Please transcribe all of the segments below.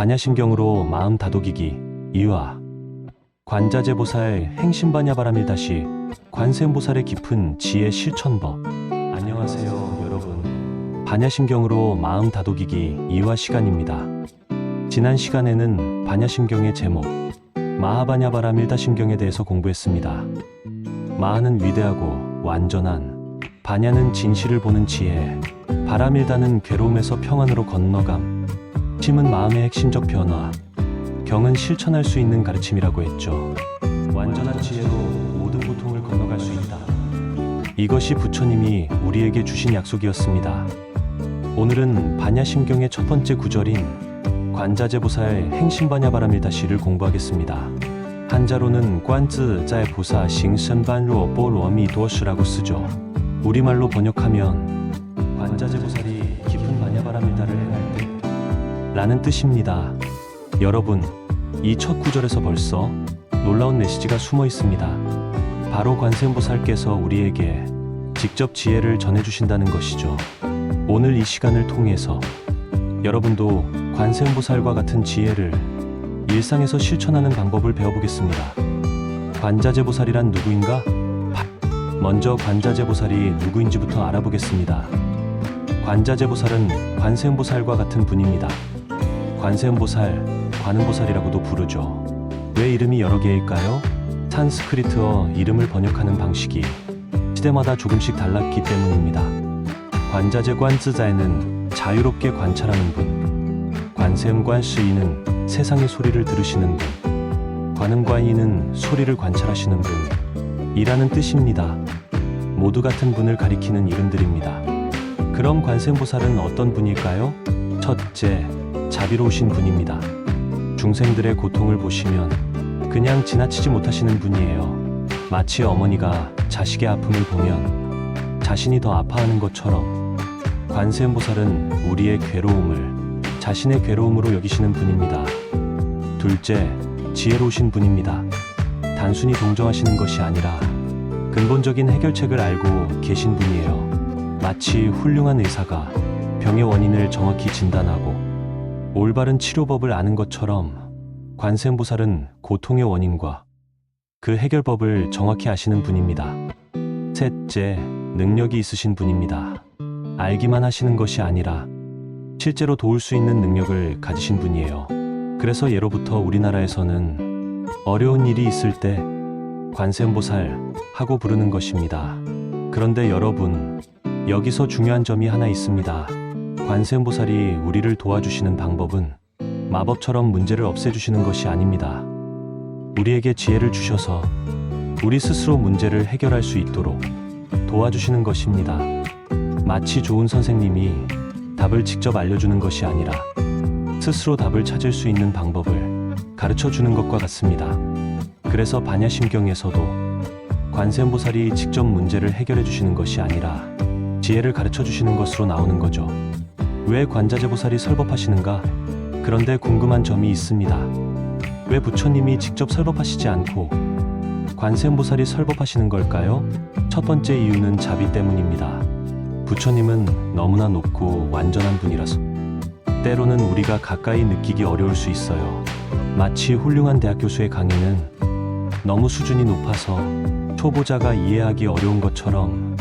반야심경으로 마음 다독이기 2화 관자재보살 행심반야바라밀 다시 관세음보살의 깊은 지혜 실천법. 안녕하세요 여러분, 반야심경으로 마음 다독이기 2화 시간입니다. 지난 시간에는 반야심경의 제목 마하반야바라밀다심경에 대해서 공부했습니다. 마하는 위대하고 완전한, 반야는 진실을 보는 지혜, 바라밀다는 괴로움에서 평안으로 건너감, 심은 마음의 핵심적 변화, 경은 실천할 수 있는 가르침이라고 했죠. 완전한 지혜로 모든 고통을 건너갈 수 있다. 이것이 부처님이 우리에게 주신 약속이었습니다. 오늘은 반야심경의 첫 번째 구절인 관자재보살 행심반야바라밀다시를 공부하겠습니다. 한자로는 관즈자의 보사 싱선반로 뽀로미도시라고 쓰죠. 우리말로 번역하면 관자재보살이 깊은 반야바라밀다를 행할 때 라는 뜻입니다. 여러분, 이 첫 구절에서 벌써 놀라운 메시지가 숨어 있습니다. 바로 관세음보살께서 우리에게 직접 지혜를 전해주신다는 것이죠. 오늘 이 시간을 통해서 여러분도 관세음보살과 같은 지혜를 일상에서 실천하는 방법을 배워보겠습니다. 관자재보살이란 누구인가? 먼저 관자재보살이 누구인지부터 알아보겠습니다. 관자재보살은 관세음보살과 같은 분입니다. 관세음보살, 관음보살이라고도 부르죠. 왜 이름이 여러 개일까요? 산스크리트어 이름을 번역하는 방식이 시대마다 조금씩 달랐기 때문입니다. 관자재 관즈자에는 자유롭게 관찰하는 분, 관세음관시이는 세상의 소리를 들으시는 분, 관음관이는 소리를 관찰하시는 분 이라는 뜻입니다. 모두 같은 분을 가리키는 이름들입니다. 그럼 관세음보살은 어떤 분일까요? 첫째, 자비로우신 분입니다. 중생들의 고통을 보시면 그냥 지나치지 못하시는 분이에요. 마치 어머니가 자식의 아픔을 보면 자신이 더 아파하는 것처럼 관세음보살은 우리의 괴로움을 자신의 괴로움으로 여기시는 분입니다. 둘째, 지혜로우신 분입니다. 단순히 동정하시는 것이 아니라 근본적인 해결책을 알고 계신 분이에요. 마치 훌륭한 의사가 병의 원인을 정확히 진단하고 올바른 치료법을 아는 것처럼 관세음보살은 고통의 원인과 그 해결법을 정확히 아시는 분입니다. 셋째, 능력이 있으신 분입니다. 알기만 하시는 것이 아니라 실제로 도울 수 있는 능력을 가지신 분이에요. 그래서 예로부터 우리나라에서는 어려운 일이 있을 때 관세음보살 하고 부르는 것입니다. 그런데 여러분, 여기서 중요한 점이 하나 있습니다. 관세음보살이 우리를 도와주시는 방법은 마법처럼 문제를 없애주시는 것이 아닙니다. 우리에게 지혜를 주셔서 우리 스스로 문제를 해결할 수 있도록 도와주시는 것입니다. 마치 좋은 선생님이 답을 직접 알려주는 것이 아니라 스스로 답을 찾을 수 있는 방법을 가르쳐주는 것과 같습니다. 그래서 반야심경에서도 관세음보살이 직접 문제를 해결해 주시는 것이 아니라 지혜를 가르쳐 주시는 것으로 나오는 거죠. 왜 관자재보살이 설법하시는가? 그런데 궁금한 점이 있습니다. 왜 부처님이 직접 설법하시지 않고 관세음보살이 설법하시는 걸까요? 첫 번째 이유는 자비 때문입니다. 부처님은 너무나 높고 완전한 분이라서 때로는 우리가 가까이 느끼기 어려울 수 있어요. 마치 훌륭한 대학 교수의 강의는 너무 수준이 높아서 초보자가 이해하기 어려운 것처럼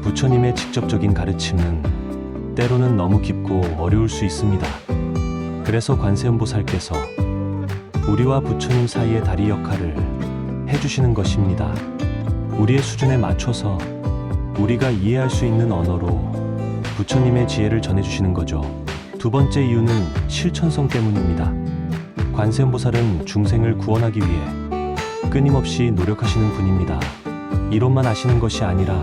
부처님의 직접적인 가르침은 때로는 너무 깊고 어려울 수 있습니다. 그래서 관세음보살께서 우리와 부처님 사이의 다리 역할을 해주시는 것입니다. 우리의 수준에 맞춰서 우리가 이해할 수 있는 언어로 부처님의 지혜를 전해주시는 거죠. 두 번째 이유는 실천성 때문입니다. 관세음보살은 중생을 구원하기 위해 끊임없이 노력하시는 분입니다. 이론만 아시는 것이 아니라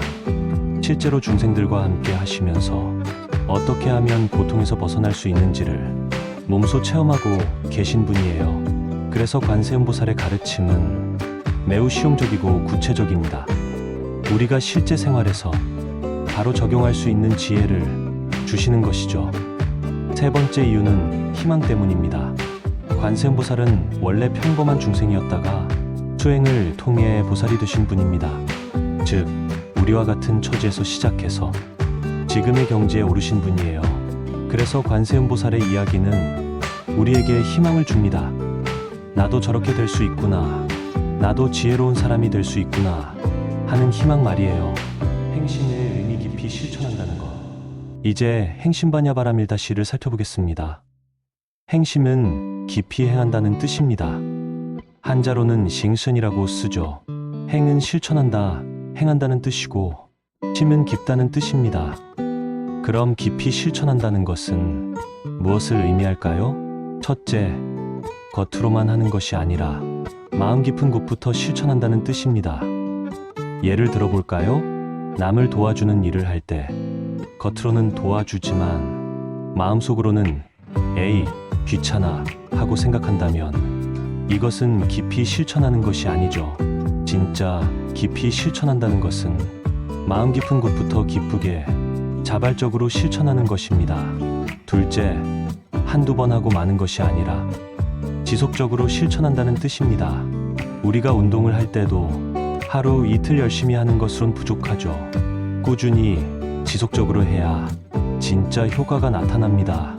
실제로 중생들과 함께 하시면서 어떻게 하면 고통에서 벗어날 수 있는지를 몸소 체험하고 계신 분이에요. 그래서 관세음보살의 가르침은 매우 실용적이고 구체적입니다. 우리가 실제 생활에서 바로 적용할 수 있는 지혜를 주시는 것이죠. 세 번째 이유는 희망 때문입니다. 관세음보살은 원래 평범한 중생이었다가 수행을 통해 보살이 되신 분입니다. 즉, 우리와 같은 처지에서 시작해서 지금의 경지에 오르신 분이에요. 그래서 관세음보살의 이야기는 우리에게 희망을 줍니다. 나도 저렇게 될 수 있구나. 나도 지혜로운 사람이 될 수 있구나. 하는 희망 말이에요. 행신의 의미 깊이 실천한다는 것. 이제 행심반야바라밀다시를 살펴보겠습니다. 행심은 깊이 행한다는 뜻입니다. 한자로는 싱슨이라고 쓰죠. 행은 실천한다, 행한다는 뜻이고 심은 깊다는 뜻입니다. 그럼 깊이 실천한다는 것은 무엇을 의미할까요? 첫째, 겉으로만 하는 것이 아니라 마음 깊은 곳부터 실천한다는 뜻입니다. 예를 들어볼까요? 남을 도와주는 일을 할 때 겉으로는 도와주지만 마음속으로는 에이, 귀찮아 하고 생각한다면 이것은 깊이 실천하는 것이 아니죠. 진짜 깊이 실천한다는 것은 마음 깊은 곳부터 기쁘게 자발적으로 실천하는 것입니다. 둘째, 한두 번 하고 마는 것이 아니라 지속적으로 실천한다는 뜻입니다. 우리가 운동을 할 때도 하루 이틀 열심히 하는 것으론 부족하죠. 꾸준히 지속적으로 해야 진짜 효과가 나타납니다.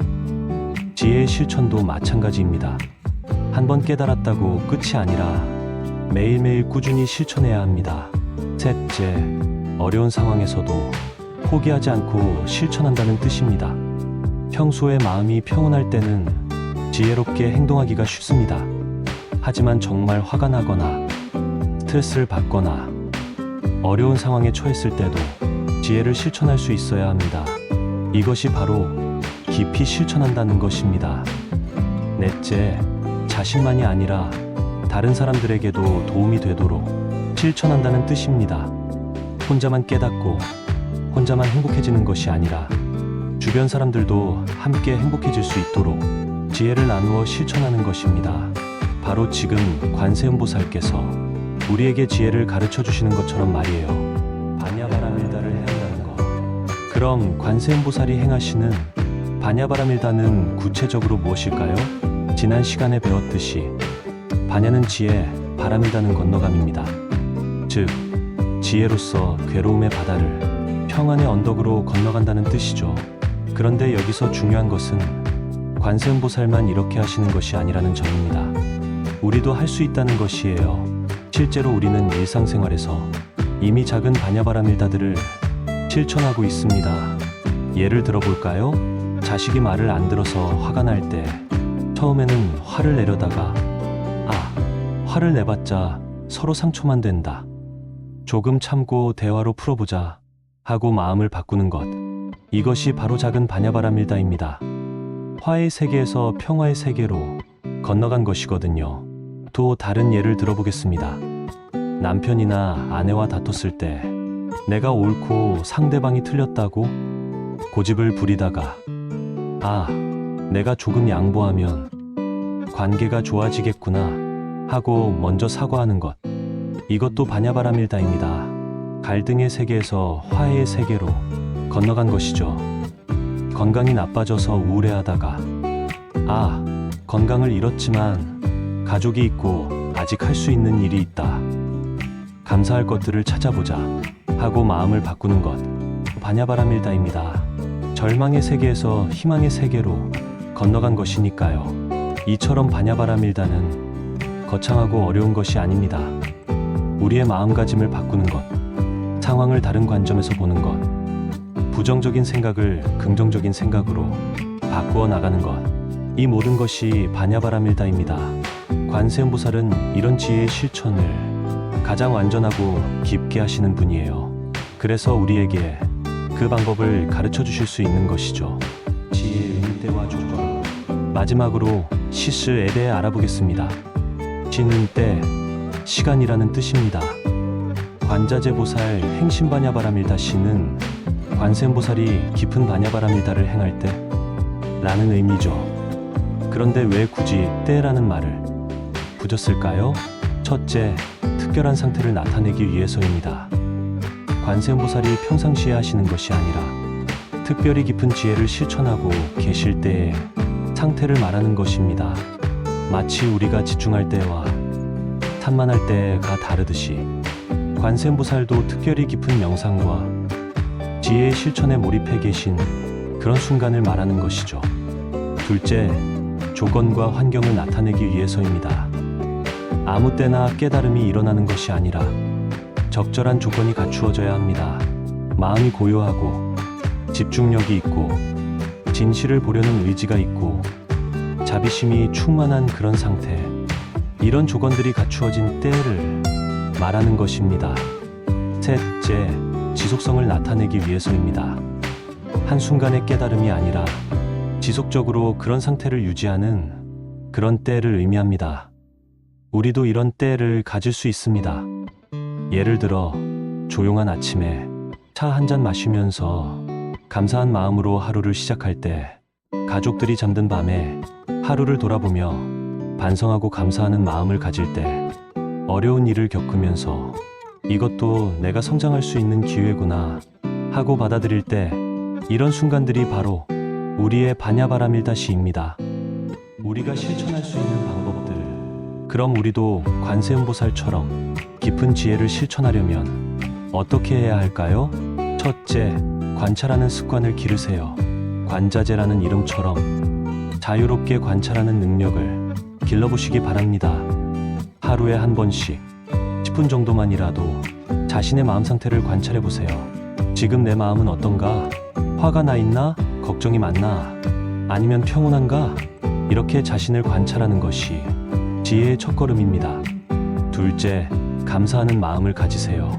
지혜의 실천도 마찬가지입니다. 한번 깨달았다고 끝이 아니라 매일매일 꾸준히 실천해야 합니다. 셋째, 어려운 상황에서도 포기하지 않고 실천한다는 뜻입니다. 평소에 마음이 평온할 때는 지혜롭게 행동하기가 쉽습니다. 하지만 정말 화가 나거나 스트레스를 받거나 어려운 상황에 처했을 때도 지혜를 실천할 수 있어야 합니다. 이것이 바로 깊이 실천한다는 것입니다. 넷째, 자신만이 아니라 다른 사람들에게도 도움이 되도록 실천한다는 뜻입니다. 혼자만 깨닫고 혼자만 행복해지는 것이 아니라 주변 사람들도 함께 행복해질 수 있도록 지혜를 나누어 실천하는 것입니다. 바로 지금 관세음보살께서 우리에게 지혜를 가르쳐 주시는 것처럼 말이에요. 반야바라밀다를 행한다는 것. 그럼 관세음보살이 행하시는 반야바라밀다는 구체적으로 무엇일까요? 지난 시간에 배웠듯이 반야는 지혜, 바라밀다는 건너감입니다. 즉, 지혜로서 괴로움의 바다를 평안의 언덕으로 건너간다는 뜻이죠. 그런데 여기서 중요한 것은 관세음보살만 이렇게 하시는 것이 아니라는 점입니다. 우리도 할 수 있다는 것이에요. 실제로 우리는 일상생활에서 이미 작은 반야바라밀다들을 실천하고 있습니다. 예를 들어볼까요? 자식이 말을 안 들어서 화가 날 때 처음에는 화를 내려다가 화를 내봤자 서로 상처만 된다. 조금 참고 대화로 풀어보자 하고 마음을 바꾸는 것. 이것이 바로 작은 반야바라밀다입니다. 화의 세계에서 평화의 세계로 건너간 것이거든요. 또 다른 예를 들어보겠습니다. 남편이나 아내와 다퉜을 때 내가 옳고 상대방이 틀렸다고 고집을 부리다가 내가 조금 양보하면 관계가 좋아지겠구나 하고 먼저 사과하는 것. 이것도 반야바라밀다입니다. 갈등의 세계에서 화해의 세계로 건너간 것이죠. 건강이 나빠져서 우울해하다가 건강을 잃었지만 가족이 있고 아직 할 수 있는 일이 있다. 감사할 것들을 찾아보자 하고 마음을 바꾸는 것. 반야바라밀다입니다. 절망의 세계에서 희망의 세계로 건너간 것이니까요. 이처럼 반야바라밀다는 거창하고 어려운 것이 아닙니다. 우리의 마음가짐을 바꾸는 것, 상황을 다른 관점에서 보는 것, 부정적인 생각을 긍정적인 생각으로 바꾸어 나가는 것, 이 모든 것이 반야바라밀다입니다. 관세음보살은 이런 지혜의 실천을 가장 완전하고 깊게 하시는 분이에요. 그래서 우리에게 그 방법을 가르쳐 주실 수 있는 것이죠. 지혜의 때와 조건. 마지막으로 시스에 대해 알아보겠습니다. 시는 때, 시간이라는 뜻입니다. 관자재보살 행심반야바라밀다 시는 관세음보살이 깊은 반야바라밀다를 행할 때 라는 의미죠. 그런데 왜 굳이 때라는 말을 붙였을까요? 첫째, 특별한 상태를 나타내기 위해서입니다. 관세음보살이 평상시에 하시는 것이 아니라 특별히 깊은 지혜를 실천하고 계실 때의 상태를 말하는 것입니다. 마치 우리가 집중할 때와 산만할 때가 다르듯이 관세음보살도 특별히 깊은 명상과 지혜의 실천에 몰입해 계신 그런 순간을 말하는 것이죠. 둘째, 조건과 환경을 나타내기 위해서입니다. 아무 때나 깨달음이 일어나는 것이 아니라 적절한 조건이 갖추어져야 합니다. 마음이 고요하고 집중력이 있고 진실을 보려는 의지가 있고 자비심이 충만한 그런 상태, 이런 조건들이 갖추어진 때를 말하는 것입니다. 셋째, 지속성을 나타내기 위해서입니다. 한순간의 깨달음이 아니라 지속적으로 그런 상태를 유지하는 그런 때를 의미합니다. 우리도 이런 때를 가질 수 있습니다. 예를 들어 조용한 아침에 차 한 잔 마시면서 감사한 마음으로 하루를 시작할 때, 가족들이 잠든 밤에 하루를 돌아보며 반성하고 감사하는 마음을 가질 때, 어려운 일을 겪으면서 이것도 내가 성장할 수 있는 기회구나 하고 받아들일 때, 이런 순간들이 바로 우리의 바냐바라밀다시입니다. 우리가 실천할 수 있는 방법들. 그럼 우리도 관세음보살처럼 깊은 지혜를 실천하려면 어떻게 해야 할까요? 첫째, 관찰하는 습관을 기르세요. 관자재라는 이름처럼 자유롭게 관찰하는 능력을 길러보시기 바랍니다. 하루에 한 번씩 10분 정도만이라도 자신의 마음 상태를 관찰해 보세요. 지금 내 마음은 어떤가? 화가 나 있나? 걱정이 많나? 아니면 평온한가? 이렇게 자신을 관찰하는 것이 지혜의 첫걸음입니다. 둘째, 감사하는 마음을 가지세요.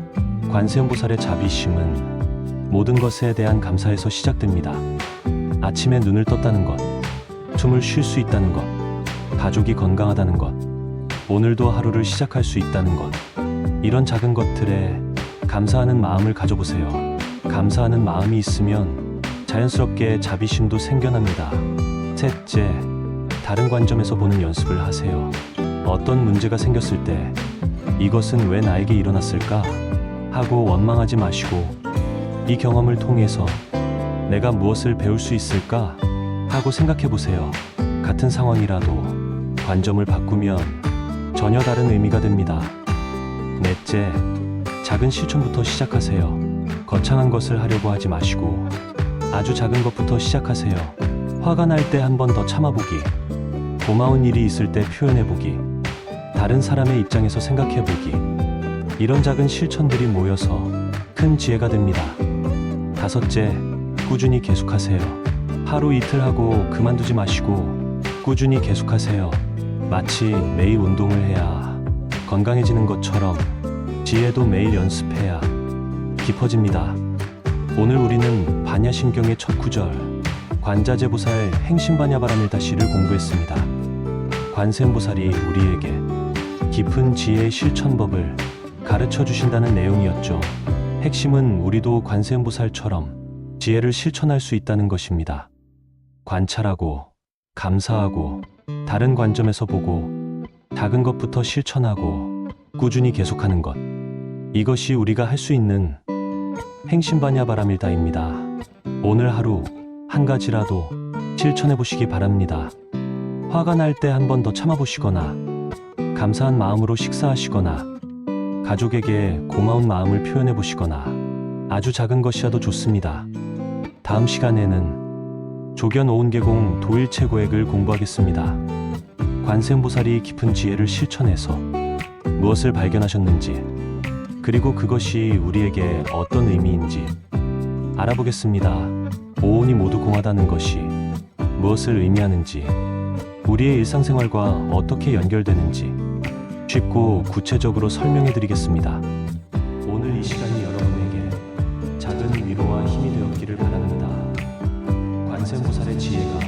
관세음보살의 자비심은 모든 것에 대한 감사에서 시작됩니다. 아침에 눈을 떴다는 것, 숨을 쉴 수 있다는 것, 가족이 건강하다는 것, 오늘도 하루를 시작할 수 있다는 것, 이런 작은 것들에 감사하는 마음을 가져보세요. 감사하는 마음이 있으면 자연스럽게 자비심도 생겨납니다. 셋째, 다른 관점에서 보는 연습을 하세요. 어떤 문제가 생겼을 때 이것은 왜 나에게 일어났을까? 하고 원망하지 마시고, 이 경험을 통해서 내가 무엇을 배울 수 있을까? 하고 생각해 보세요. 같은 상황이라도 관점을 바꾸면 전혀 다른 의미가 됩니다. 넷째, 작은 실천부터 시작하세요. 거창한 것을 하려고 하지 마시고 아주 작은 것부터 시작하세요. 화가 날 때 한 번 더 참아보기, 고마운 일이 있을 때 표현해보기, 다른 사람의 입장에서 생각해보기, 이런 작은 실천들이 모여서 큰 지혜가 됩니다. 다섯째, 꾸준히 계속하세요. 하루 이틀 하고 그만두지 마시고 꾸준히 계속하세요. 마치 매일 운동을 해야 건강해지는 것처럼 지혜도 매일 연습해야 깊어집니다. 오늘 우리는 반야심경의 첫 구절, 관자재보살 행심반야바라밀다시를 공부했습니다. 관세음보살이 우리에게 깊은 지혜의 실천법을 가르쳐 주신다는 내용이었죠. 핵심은 우리도 관세음보살처럼 지혜를 실천할 수 있다는 것입니다. 관찰하고, 감사하고, 다른 관점에서 보고, 작은 것부터 실천하고, 꾸준히 계속하는 것. 이것이 우리가 할 수 있는 행심반야바라밀다입니다. 오늘 하루 한 가지라도 실천해 보시기 바랍니다. 화가 날 때 한 번 더 참아보시거나, 감사한 마음으로 식사하시거나, 가족에게 고마운 마음을 표현해 보시거나, 아주 작은 것이라도 좋습니다. 다음 시간에는 조견 오은계공 도일체고액을 공부하겠습니다. 관세음보살이 깊은 지혜를 실천해서 무엇을 발견하셨는지, 그리고 그것이 우리에게 어떤 의미인지 알아보겠습니다. 오온이 모두 공하다는 것이 무엇을 의미하는지, 우리의 일상생활과 어떻게 연결되는지 쉽고 구체적으로 설명해 드리겠습니다. 오늘 이 시간이 여러분에게 작은 위로와 힘이 되었기를 바랍니다. 관세음보살의 지혜가